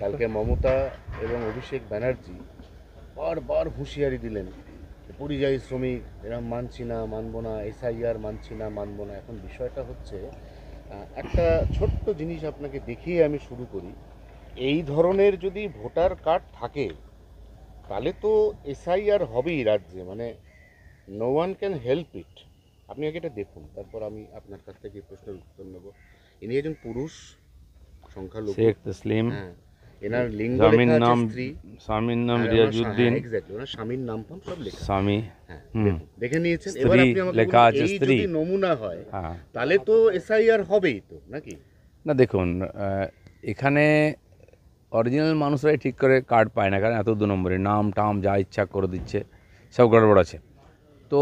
কালকে মমতা এবং অভিষেক ব্যানার্জি বারবার হুঁশিয়ারি দিলেন, পরিযায়ী শ্রমিক এরম মানছি না, মানবো না, এসআইআর মানছি না, মানবো না। এখন বিষয়টা হচ্ছে একটা ছোট্ট জিনিস আপনাকে দেখিয়ে আমি শুরু করি। এই ধরনের যদি ভোটার কার্ড থাকে তাহলে তো এসআইআর হবেই রাজ্যে, মানে no one can help it. আপনি আগে এটা দেখুন, তারপর আমি আপনার কাছ থেকে প্রশ্নের উত্তর নেব। ইনি একজন পুরুষ, সংখ্যালঘু। শেখ তসলিম, হ্যাঁ, এনার লিঙ্গ স্বামীর লেখা আছে নাম স্ত্রী, স্বামীর নাম আর ওনার রিয়াজউদ্দিন, এক্স্যাক্টলি ওনার স্বামীর নাম ফাম সব লেখা। স্বামী। হ্যাঁ, হুম। দেখুন, দেখে নিয়েছেন। এবার স্ত্রী আপনি আমাকে লেখা বলুন, আছে এই স্ত্রী। যদি নমুনা হয় হ্যাঁ, তাহলে তো এসআইআর হবেই তো নাকি? না দেখুন, এখানে অরিজিনাল মানুষরাই ঠিক করে কার্ড পায় না, কারণ এত 2 নম্বরে নাম টাম যা ইচ্ছা করে দিচ্ছে, সব গড়বড় আছে। তো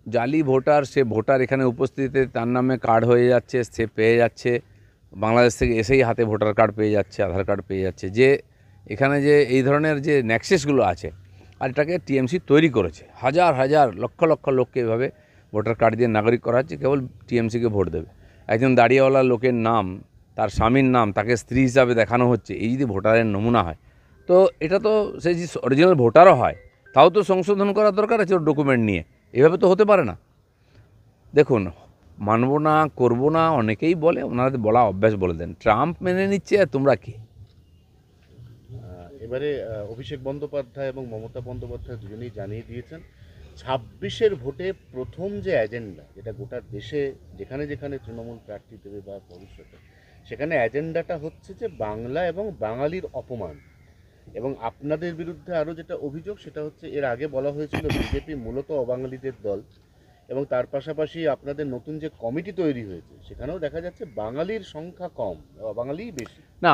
জালি ভোটার, সে ভোটার এখানে উপস্থিতিতে তার নামে কার্ড হয়ে যাচ্ছে, সে পেয়ে যাচ্ছে, বাংলাদেশ থেকে এসেই হাতে ভোটার কার্ড পেয়ে যাচ্ছে, আধার কার্ড পেয়ে যাচ্ছে। যে এখানে যে এই ধরনের যে নেক্সেসগুলো আছে, আর এটাকে টিএমসি তৈরি করেছে, হাজার হাজার লক্ষ লক্ষ লোককে এভাবে ভোটার কার্ড দিয়ে নাগরিক করা হচ্ছে, কেবল টিএমসিকে ভোট দেবে। একজন দাঁড়িয়েওয়ালা লোকের নাম, তার স্বামীর নাম, তাকে স্ত্রী হিসাবে দেখানো হচ্ছে, এই যদি ভোটারের নমুনা হয়, তো এটা তো সে যে অরিজিনাল ভোটারও হয়, তাও তো সংশোধন করার দরকার আছে ওর ডকুমেন্ট নিয়ে। এভাবে তো হতে পারে না। দেখুন, মানব না, করবো না অনেকেই বলে, ওনাদের বলা অভ্যাস বলে দেন। ট্রাম্প মেনে নিচ্ছে, আর তোমরা কি? এবারে অভিষেক বন্দ্যোপাধ্যায় এবং মমতা বন্দ্যোপাধ্যায় দুজনেই জানিয়ে দিয়েছেন 26-এর ভোটে প্রথম যে এজেন্ডা, যেটা গোটা দেশে যেখানে যেখানে তৃণমূল প্রার্থী দেবে বা ভবিষ্যতে, সেখানে এজেন্ডাটা হচ্ছে যে বাংলা এবং বাঙালির অপমান। এবং আপনাদের বিরুদ্ধে আরও যেটা অভিযোগ, সেটা হচ্ছে এর আগে বলা হয়েছিল বিজেপি মূলত অবাঙালিদের দল, এবং তার পাশাপাশি আপনাদের নতুন যে কমিটি তৈরি হয়েছে সেখানেও দেখা যাচ্ছে বাঙালির সংখ্যা কম, অবাঙালিই বেশি। না,